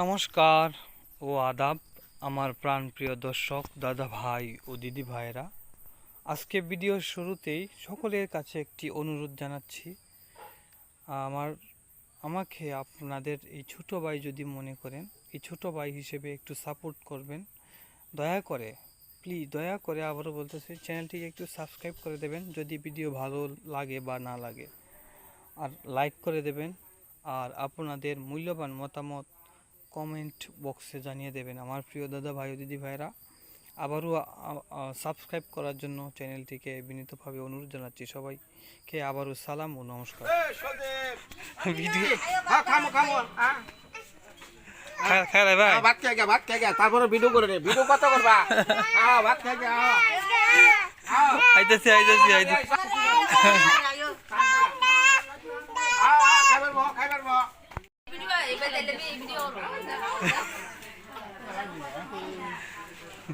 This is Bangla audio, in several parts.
নমস্কার ও আদাব আমার প্রাণপ্রিয় দর্শক দাদা ভাই ও দিদি ভাইরা। আজকে ভিডিওর শুরুতেই সকলের কাছে একটি অনুরোধ জানাচ্ছি, আমার আমাকে আপনাদের এই ছোট ভাই যদি মনে করেন, এই ছোট ভাই হিসেবে একটু সাপোর্ট করবেন। দয়া করে প্লিজ, দয়া করে আবারও বলতেছি, চ্যানেলটিকে একটু সাবস্ক্রাইব করে দেবেন যদি ভিডিও ভালো লাগে বা না লাগে, আর লাইক করে দেবেন, আর আপনাদের মূল্যবান মতামত কমেন্ট বক্সে জানিয়ে দেবেন আমার প্রিয় দাদা ভাই ও দিদি ভাইরা। আবারও সাবস্ক্রাইব করার জন্য চ্যানেলটিকে বিনীতভাবে অনুরোধ জানাচ্ছি। সবাইকে আবারও সালাম ও নমস্কার। ভিডিও তারপরে ভিডিও করে ভিডিও কত করবা? ভাত খাই আইতেছি আইতেছি আইতেছি।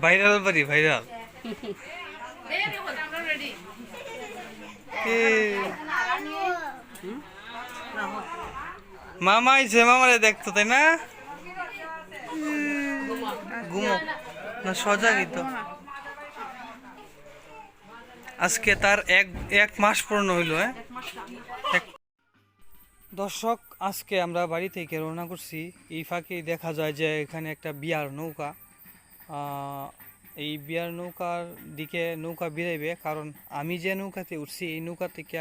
ভাইরাল বাড়ি ভাইরাল। মামা আইছে, মামারে দেখতো তাই না? ঘুমো না সজাগই তো। আজকে তার এক মাস পূর্ণ হইল। দর্শক, আজকে আমরা বাড়ি থেকে রওনা করছি। এই ফাঁকেই দেখা যায় যে এখানে একটা বিয়ার নৌকা, এই বিয়ার নৌকার দিকে নৌকা বেরাইবে, কারণ আমি যে নৌকাতে উঠছি এই নৌকা থেকে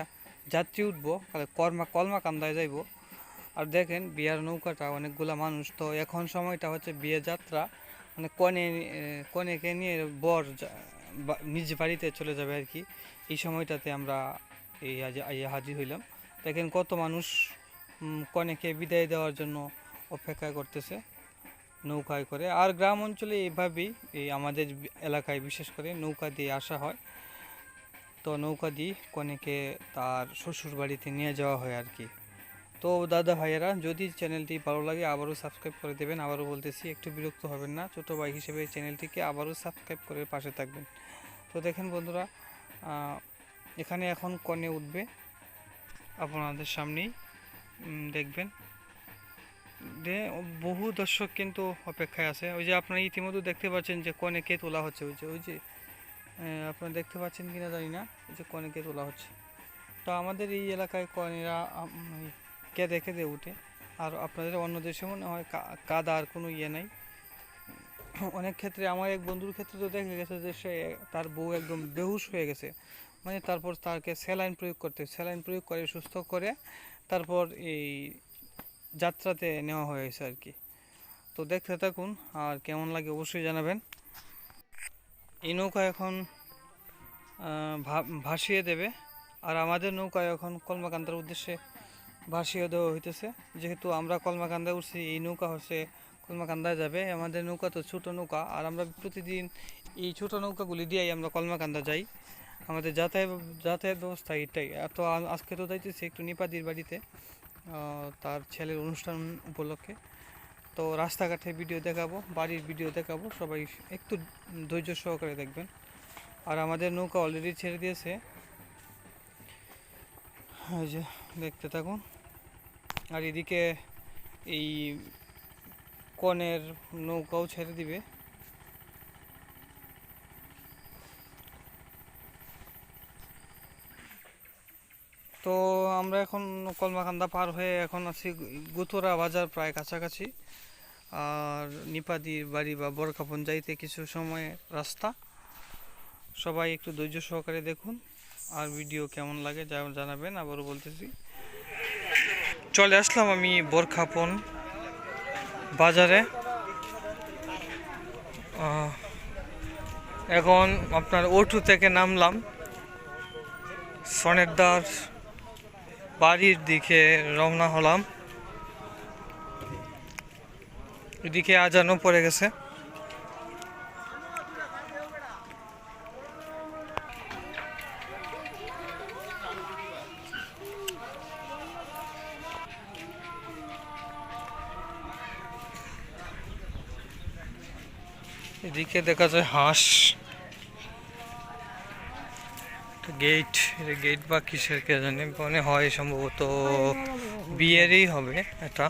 যাত্রী উঠবো কলমাকান্দায় যাইব। আর দেখেন বিয়ার নৌকাটা অনেকগুলা মানুষ, তো এখন সময়টা হচ্ছে বিয়ে যাত্রা, মানে কনেকে নিয়ে বর নিজ বাড়িতে চলে যাবে আর কি। এই সময়টাতে আমরা এই হাজির হইলাম। দেখেন কত মানুষ কনেকে বিদায় দেওয়ার জন্য অপেক্ষা করতেছে নৌকায় করে। আর গ্রাম অঞ্চলে এইভাবেই এই আমাদের এলাকায় বিশেষ করে নৌকা দিয়ে আসা হয়। তো নৌকা দিয়ে কনেকে তার শ্বশুর বাড়িতে নিয়ে যাওয়া হয় আর কি। তো দাদা ভাইয়েরা, যদি চ্যানেলটি ভালো লাগে আবারও সাবস্ক্রাইব করে দেবেন। আবারও বলতেছি, একটু বিরক্ত হবেন না, ছোটো ভাই হিসেবে চ্যানেলটিকে আবারও সাবস্ক্রাইব করে পাশে থাকবেন। তো দেখেন বন্ধুরা, এখানে এখন কনে উঠবে, আপনাদের সামনেই দেখবেন। বহু দর্শক কিন্তু অপেক্ষায় আছে। ওই যে আপনারা ইতিমধ্যে দেখতে পাচ্ছেন যে কনেকে তোলা হচ্ছে। ওই যে আপনারা দেখতে পাচ্ছেন কিনা জানি না, ওই যে কনেকে তোলা হচ্ছে। তো আমাদের এই এলাকায় কনেরা কেঁদে কেঁদে উঠে। আর আপনাদের অন্য দেশে মনে হয় কাদার কোনো ইয়ে নাই। অনেক ক্ষেত্রে আমার এক বন্ধুর ক্ষেত্রে তো দেখা গেছে যে তার বউ একদম বেহুশ হয়ে গেছে, মানে তারপর তাকে স্যালাইন প্রয়োগ করে সুস্থ করে তারপর এই যাত্রাতে নেওয়া হয়েছে আর কি। তো দেখতে থাকুন, আর কেমন লাগে অবশ্যই জানাবেন। এই নৌকা এখন ভাসিয়ে দেবে, আর আমাদের নৌকা এখন কলমাকান্দার উদ্দেশ্যে ভাসিয়ে দেওয়া হইতেছে। যেহেতু আমরা কলমাকান্দায় উঠছি, এই নৌকা হচ্ছে কলমাকান্দায় যাবে। আমাদের নৌকা তো ছোটো নৌকা, আর আমরা প্রতিদিন এই ছোটো নৌকাগুলি দিয়েই আমরা কলমাকান্দা যাই। আমাদের যাতায়াত ব্যবস্থা এটাই। তো আজকে তো যাইতেছি একটু নিপাদির বাড়িতে, তার ছেলের অনুষ্ঠান উপলক্ষে। তো রাস্তাঘাটে ভিডিও দেখাবো, বাড়ির ভিডিও দেখাবো, সবাই একটু ধৈর্য সহকারে দেখবেন। আর আমাদের নৌকা অলরেডি ছেড়ে দিয়েছে, ওই যে দেখতে থাকুন। আর এদিকে এই কনের নৌকাও ছেড়ে দিবে। তো আমরা এখন কলমাকান্দা পার হয়ে এখন আছি গুতরা বাজার প্রায় কাছাকাছি। আর নিপাদির বাড়ি বা বরকাপন যাইতে কিছু সময় রাস্তা। সবাই একটু ধৈর্য সহকারে দেখুন, আর ভিডিও কেমন লাগে জানাবেন। আবারও বলতেছি, চলে আসলাম আমি বরকাপন বাজারে। এখন আপনার অটো থেকে নামলাম, সনেরদার বাড়ির দিকে রওনা হলাম। এদিকে আজানও পড়ে গেছে। এদিকে দেখা যায় হাঁস, গেট বা কিসের কে জানি, মনে হয় সম্ভবত বিয়েরই হবে এটা।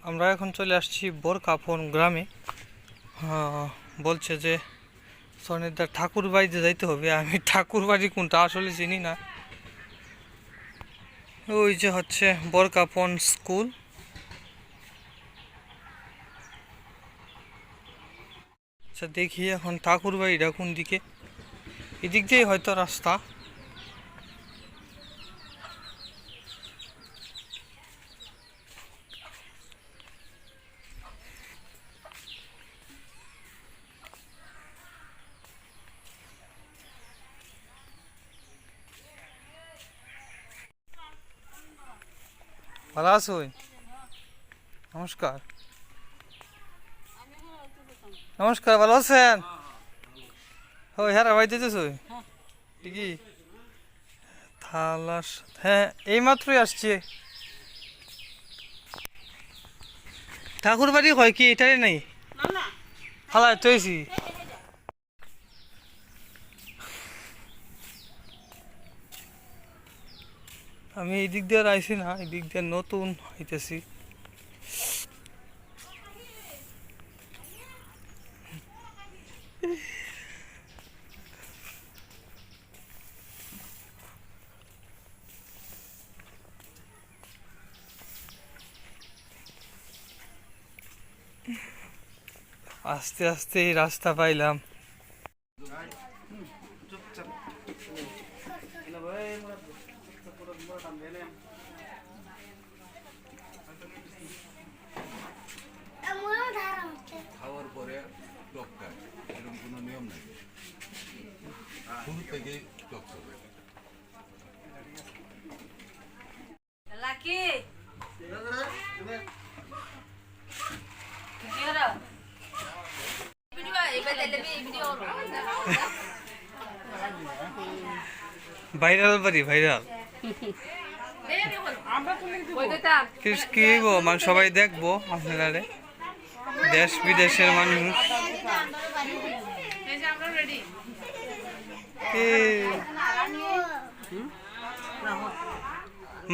আমরা এখন চলে আসছি বোরকাপন গ্রামে। বলছে যে সনিদার ঠাকুর বাড়িতে যাইতে হবে। আমি ঠাকুর বাড়ি কোনটা আসলে চিনি না। ওই যে হচ্ছে বোরকাপন স্কুল। আচ্ছা দেখি এখন ঠাকুর বাড়িটা কোন দিকে। এদিক দিয়েই হয়তো রাস্তা। ভালো আছো? নমস্কার। নমস্কার, ভালো আছেন? ওই হ্যাঁ ভাই দিতেছ ঠিকই। থালাস, হ্যাঁ এই মাত্রই আসছি। ঠাকুর বাড়ি হয় কি এটাই নাই? হালায় তৈছি। আমি এই দিক দিয়ে আর আইছি না, এই দিক দিয়ে নতুন হইতেছি। আস্তে আস্তে এই রাস্তা পাইলাম। খাওয়ার পরে টক খায় এরকম কোনো নিয়ম নেই, শুরু থেকেই টক করবে। Laki. Kira. Video iba telebi video. Viral বাড়ি ভাইরাল। কি গো মানে সবাই দেখবো আপনারা, দেশ বিদেশের মানুষ। এ,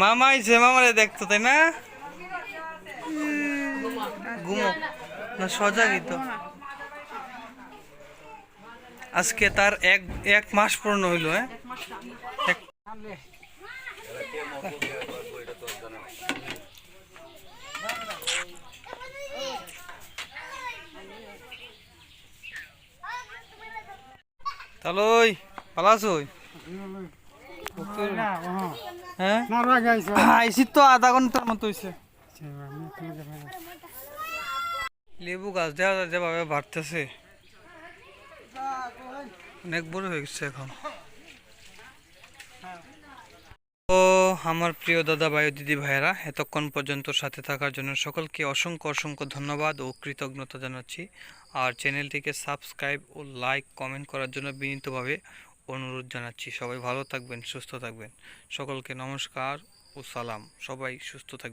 মামা আইছে, মামারে দেখতো তাই না? ঘুমো না সজাগই তো। আজকে তার এক মাস পূর্ণ হইল। হ্যাঁ তাহলে ওই ভালো আছো? হ্যাঁ আইসি তো আধা ঘন্টার মতো হয়েছে। লেবু গাছ দেওয়া যেভাবে বাড়তেছে অনেক বড় হয়ে গেছে এখন। তো আমার প্রিয় দাদা ভাই ও দিদি ভাইয়েরা, এতক্ষণ পর্যন্ত সাথে থাকার জন্য সকলকে অসংখ্য অসংখ্য ধন্যবাদ ও কৃতজ্ঞতা জানাচ্ছি। আর চ্যানেলটিকে সাবস্ক্রাইব ও লাইক কমেন্ট করার জন্য বিনীতভাবে অনুরোধ জানাচ্ছি। সবাই ভালো থাকবেন, সুস্থ থাকবেন। সকলকে নমস্কার ও সালাম। সবাই সুস্থ থাকবেন।